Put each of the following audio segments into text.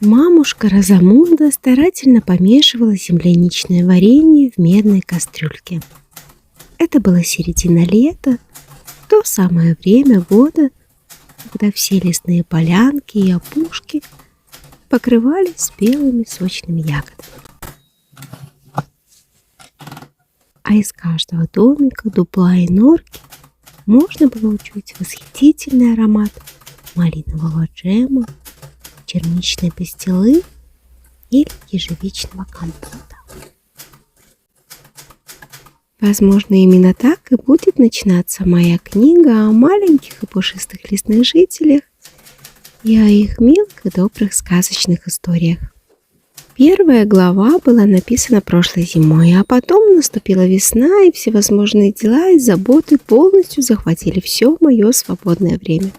Мамушка Розамунда старательно помешивала земляничное варенье в медной кастрюльке. Это было середина лета, то самое время года, когда все лесные полянки и опушки покрывались спелыми сочными ягодами. А из каждого домика, дупла и норки можно было учуять восхитительный аромат малинового джема, черничной пастилы или ежевичного компота. Возможно, именно так и будет начинаться моя книга о маленьких и пушистых лесных жителях и о их милых и добрых сказочных историях. Первая глава была написана прошлой зимой, а потом наступила весна, и всевозможные дела и заботы полностью захватили все мое свободное время.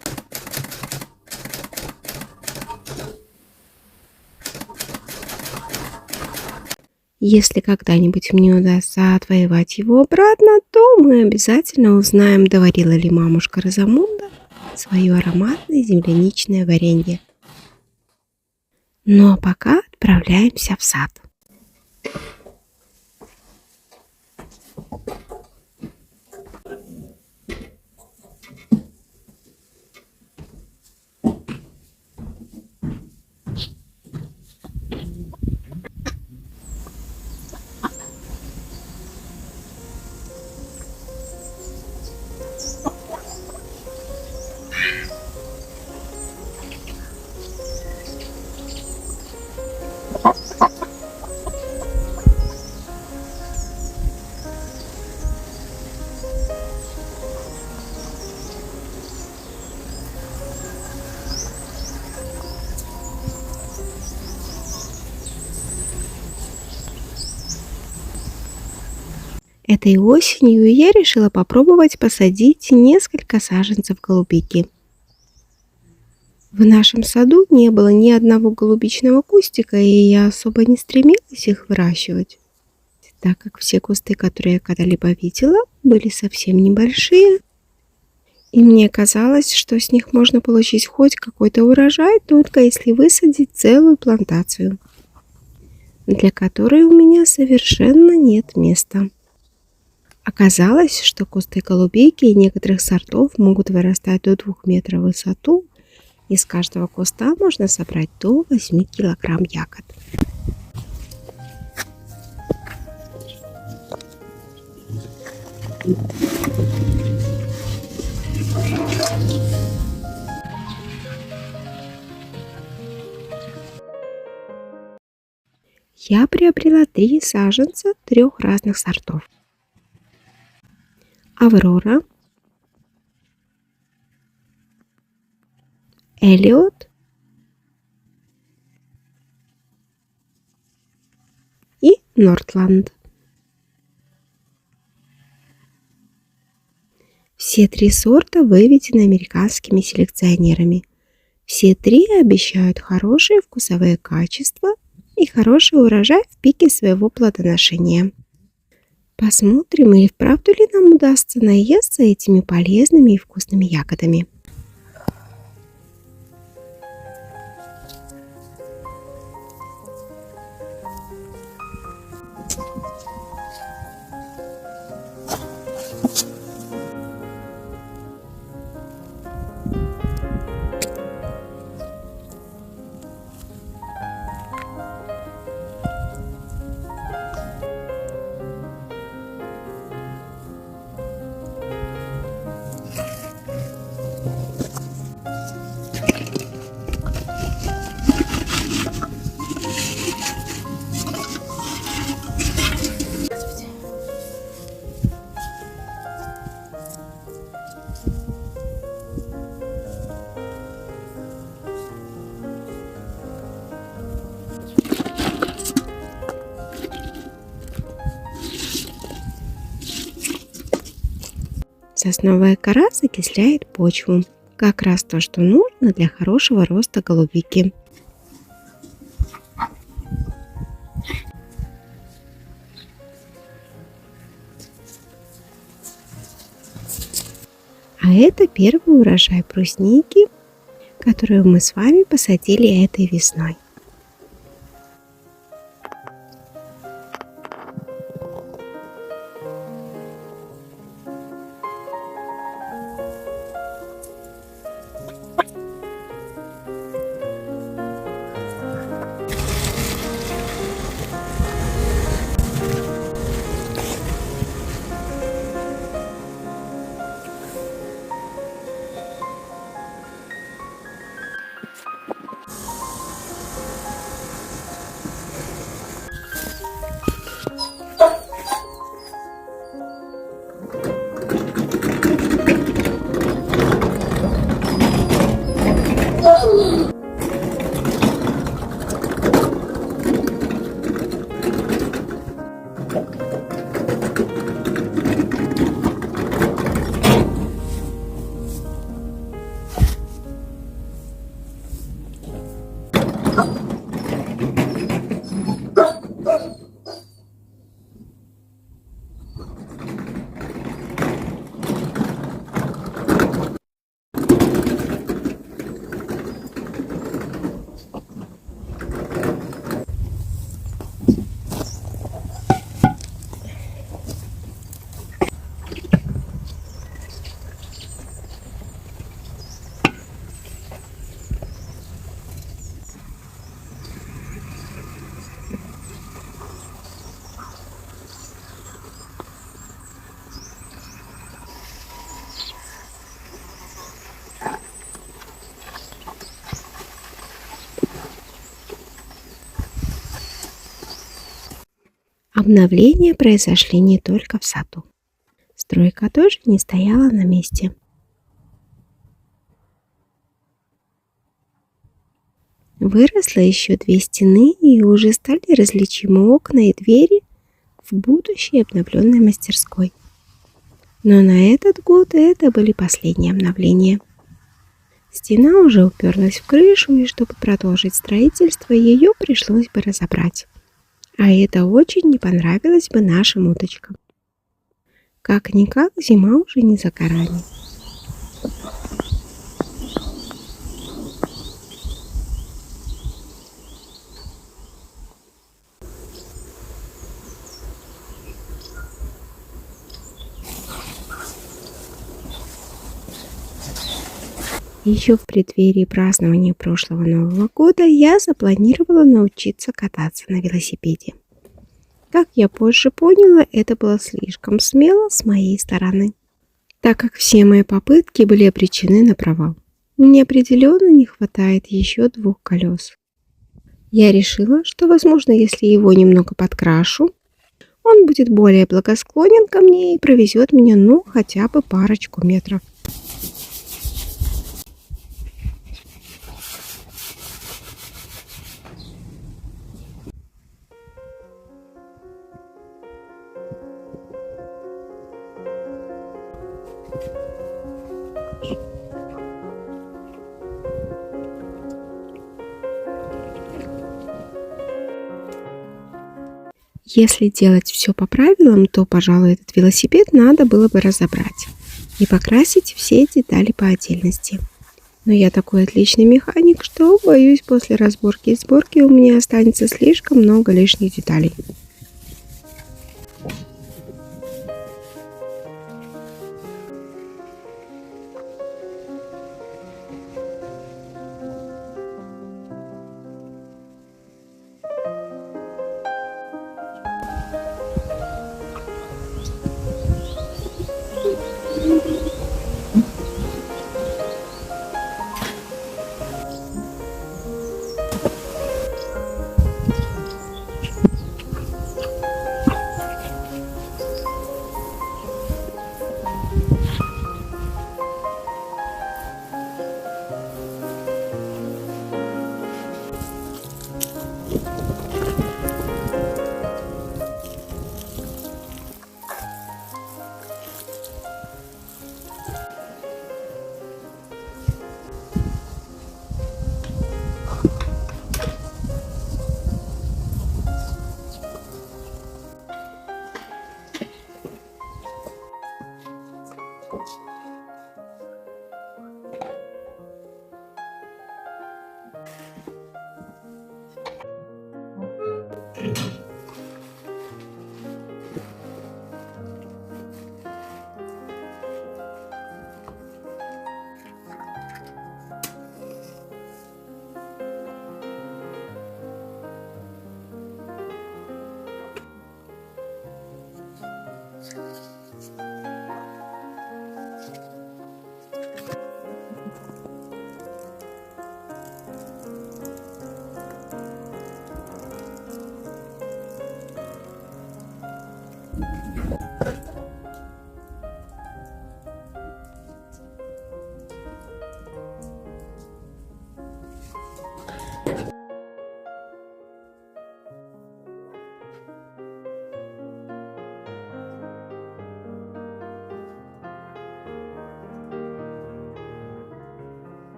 Если когда-нибудь мне удастся отвоевать его обратно, то мы обязательно узнаем, доварила ли мамушка Розамунда свое ароматное земляничное варенье. Ну а пока отправляемся в сад. Этой осенью я решила попробовать посадить несколько саженцев голубики. В нашем саду не было ни одного голубичного кустика, и я особо не стремилась их выращивать, так как все кусты, которые я когда-либо видела, были совсем небольшие, и мне казалось, что с них можно получить хоть какой-то урожай, только если высадить целую плантацию, для которой у меня совершенно нет места. Оказалось, что кусты голубики и некоторых сортов могут вырастать до 2 метров в высоту, и с каждого куста можно собрать до 8 килограмм ягод. Я приобрела 3 саженца 3 разных сортов. Аврора, Элиот и Нортланд. Все 3 сорта выведены американскими селекционерами. Все 3 обещают хорошие вкусовые качества и хороший урожай в пике своего плодоношения. Посмотрим, и вправду ли нам удастся наесться этими полезными и вкусными ягодами. Сосновая кора закисляет почву. Как раз то, что нужно для хорошего роста голубики. А это первый урожай брусники, которую мы с вами посадили этой весной. Обновления произошли не только в саду. Стройка тоже не стояла на месте. Выросло еще 2 стены, и уже стали различимы окна и двери в будущей обновленной мастерской. Но на этот год это были последние обновления. Стена уже уперлась в крышу, и чтобы продолжить строительство, ее пришлось бы разобрать. А это очень не понравилось бы нашим уточкам. Как-никак, зима уже не за горами. Еще в преддверии празднования прошлого Нового года я запланировала научиться кататься на велосипеде. Как я позже поняла, это было слишком смело с моей стороны, так как все мои попытки были обречены на провал. Мне определенно не хватает еще 2 колес. Я решила, что, возможно, если его немного подкрашу, он будет более благосклонен ко мне и провезет меня, хотя бы парочку метров. Если делать все по правилам, то, пожалуй, этот велосипед надо было бы разобрать и покрасить все детали по отдельности. Но я такой отличный механик, что, боюсь, после разборки и сборки у меня останется слишком много лишних деталей.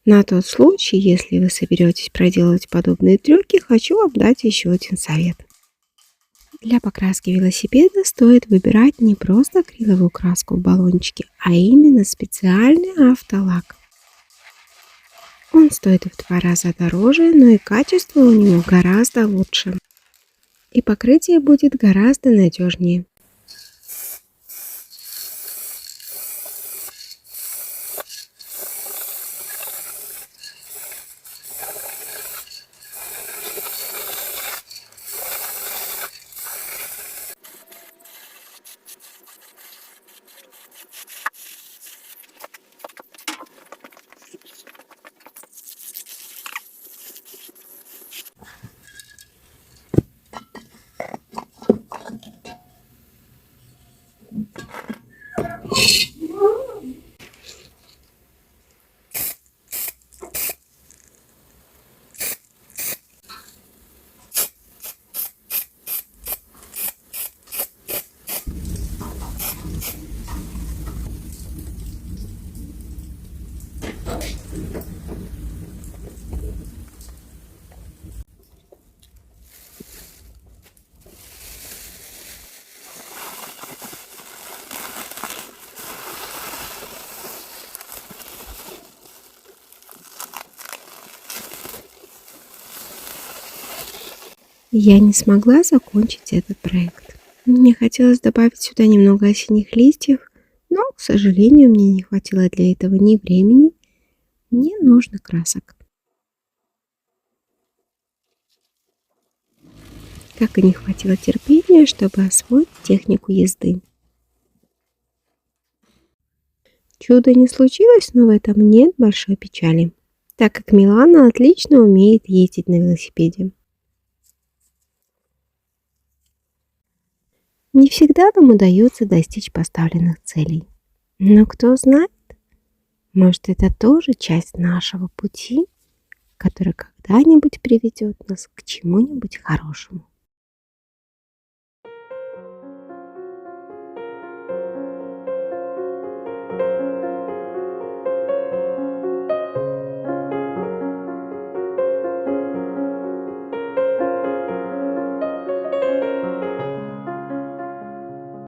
На тот случай, если вы соберетесь проделать подобные трюки, хочу вам дать еще один совет. Для покраски велосипеда стоит выбирать не просто акриловую краску в баллончике, а именно специальный автолак. Он стоит в 2 раза дороже, но и качество у него гораздо лучше. И покрытие будет гораздо надежнее. Я не смогла закончить этот проект. Мне хотелось добавить сюда немного осенних листьев, но, к сожалению, мне не хватило для этого ни времени, ни нужных красок. Как и не хватило терпения, чтобы освоить технику езды. Чудо не случилось, но в этом нет большой печали, так как Милана отлично умеет ездить на велосипеде. Не всегда нам удается достичь поставленных целей. Но кто знает, может, это тоже часть нашего пути, который когда-нибудь приведет нас к чему-нибудь хорошему.